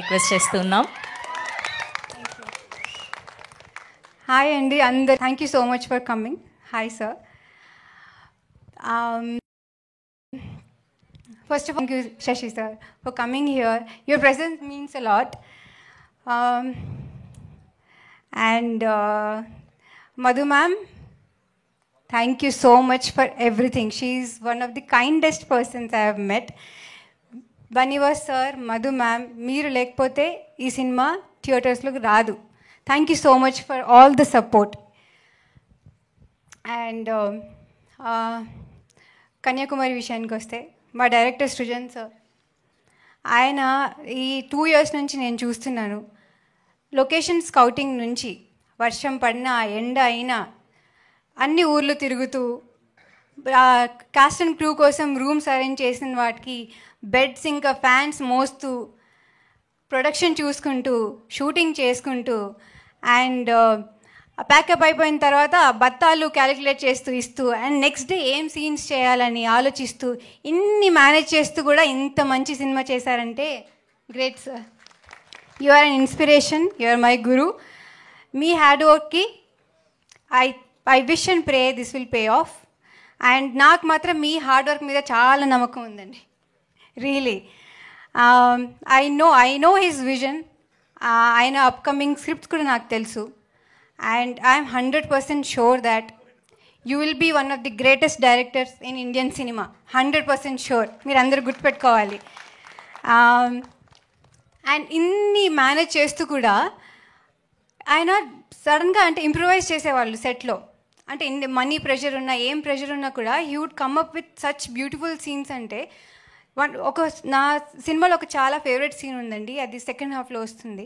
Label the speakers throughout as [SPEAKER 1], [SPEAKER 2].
[SPEAKER 1] Request చేస్తున్నాం.
[SPEAKER 2] Hi Andy, and thank you so much for coming. Hi sir. First of all, thank you Shashi sir for coming here. Your presence means a lot. And Madhu ma'am, thank you so much for everything. She is one of the kindest persons I have met. Baniwas sir, Madhu ma'am, మీరు లేకపోతే ఈ cinema థియేటర్స్లోకి రాదు. Thank you so much for all the support. And Kanyakumari విషయానికి వస్తే మా director Srujan sir, ఆయన ఈ 2 years నుంచి నేను చూస్తున్నాను. లొకేషన్ స్కౌటింగ్ నుంచి వర్షం పడినా ఎండ అయినా అన్ని ఊర్లు తిరుగుతూ కాస్ట్ అండ్ క్రూ కోసం రూమ్స్ అరేంజ్ చేసిన వాటికి బెడ్స్ ఇంకా ఫ్యాన్స్ మోస్తూ ప్రొడక్షన్ చూసుకుంటూ షూటింగ్ చేసుకుంటూ అండ్ ప్యాకప్ అయిపోయిన తర్వాత బత్తాలు క్యాలిక్యులేట్ చేస్తూ ఇస్తూ అండ్ నెక్స్ట్ డే ఏం సీన్స్ చేయాలని ఆలోచిస్తూ ఇన్ని మేనేజ్ చేస్తూ కూడా ఇంత మంచి సినిమా చేశారంటే great sir. You are an inspiration, you are my guru. మీ హార్డ్ వర్క్కి I wish and pray this will pay off. And నాకు మాత్రం మీ హార్డ్ వర్క్ మీద చాలా నమ్మకం ఉందండి, really. I know his vision. ఆయన అప్కమింగ్ స్క్రిప్ట్స్ కూడా నాకు తెలుసు. And I'm 100% sure that you will be one of the greatest directors in Indian cinema. 100% sure. మీరు అందరూ గుర్తుపెట్టుకోవాలి. అండ్ ఇన్ని మేనేజ్ చేస్తూ కూడా ఆయన సడన్గా అంటే ఇంప్రూవైజ్ చేసేవాళ్ళు సెట్లో. అంటే ఇన్ని మనీ ప్రెషర్ ఉన్నా ఏం ప్రెషర్ ఉన్నా కూడా he would come up with such beautiful scenes. అంటే నా సినిమాలో ఒక చాలా ఫేవరెట్ సీన్ ఉందండి, అది సెకండ్ హాఫ్లో వస్తుంది.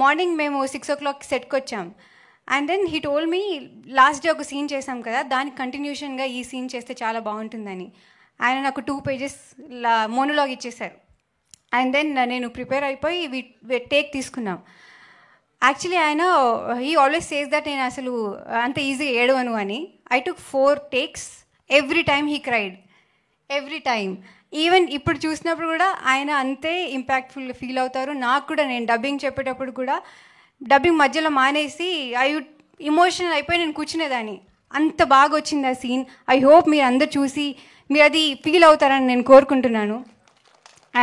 [SPEAKER 2] మార్నింగ్ మేము 6 o'clock సెట్కి వచ్చాం. And then he told me last day ఒక సీన్ చేసాం కదా, దానికి కంటిన్యూషన్గా ఈ సీన్ చేస్తే చాలా బాగుంటుందని ఆయన నాకు 2 pages మోనోలాగ్ ఇచ్చేశారు. అండ్ దెన్ నేను ప్రిపేర్ అయిపోయి టేక్ తీసుకున్నాం. యాక్చువల్లీ ఆయన హీ ఆల్వేస్ సేస్ దట్ నేను అసలు అంత ఈజీగా ఏడవను అని. I took 4 takes. Every time he cried, every time. Even ఇప్పుడు చూసినప్పుడు కూడా ఆయన అంతే ఇంపాక్ట్ఫుల్గా ఫీల్ అవుతారు. నాకు కూడా నేను డబ్బింగ్ చెప్పేటప్పుడు కూడా డబ్బింగ్ మధ్యలో మానేసి ఇమోషనల్ అయిపోయి నేను కూర్చునేదాన్ని. అంత బాగా వచ్చింది ఆ సీన్. ఐ హోప్ మీరు అందరు చూసి మీరు అది ఫీల్ అవుతారని నేను కోరుకుంటున్నాను.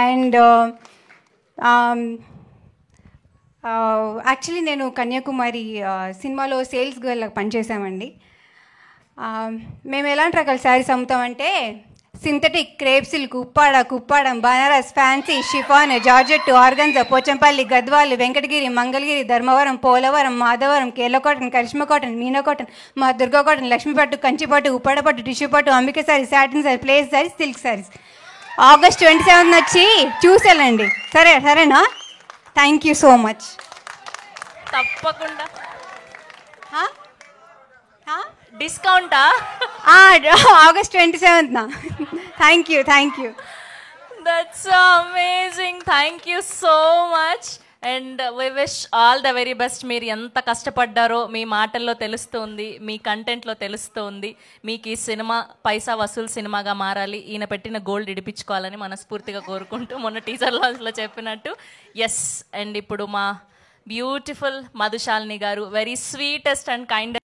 [SPEAKER 2] అండ్ యాక్చువల్లీ నేను కన్యాకుమారి సినిమాలో సేల్స్ గర్ల్గా పనిచేసామండి. మేము ఎలాంటి రకాల శారీస్ అమ్ముతామంటే synthetic, crepe silk, Kuppadam, Banaras, fancy, chiffon, georgette, organza, Pochampally, Gadwal, Venkatagiri, Mangalagiri, Dharmavaram, Polavaram, Madhavaram, Kerala cotton, Karishma cotton, Meena cotton, మా దుర్గా కాటన్, లక్ష్మీపట్టు, కంచిపట్టు, ఉప్పాడపట్టు, టిష్యూ పట్టు, అంబిక శారీ, సాటిన్ శారీ, ప్లేస్ శారీ, సిల్క్ శారీస్. August 27 వచ్చి చూసేళ్ళండి. సరేనా? Thank you so much.
[SPEAKER 1] తప్పకుండా డిస్కౌంటా?
[SPEAKER 2] August 27th. Thank you.
[SPEAKER 1] That's amazing. Thank you so much. And we wish all the very best. మీరు ఎంత కష్టపడ్డారో మీ మాటల్లో తెలుస్తుంది, మీ కంటెంట్లో తెలుస్తుంది. మీకు ఈ సినిమా పైసా వసూలు సినిమాగా మారాలి, ఈయన పెట్టిన గోల్డ్ ఇడిపించుకోవాలని మనస్ఫూర్తిగా కోరుకుంటూ మొన్న టీజర్ లాంచ్లో చెప్పినట్టు ఎస్. అండ్ ఇప్పుడు మా బ్యూటిఫుల్ మధుశాలిని గారు, వెరీ స్వీటెస్ట్ అండ్ కైండెస్ట్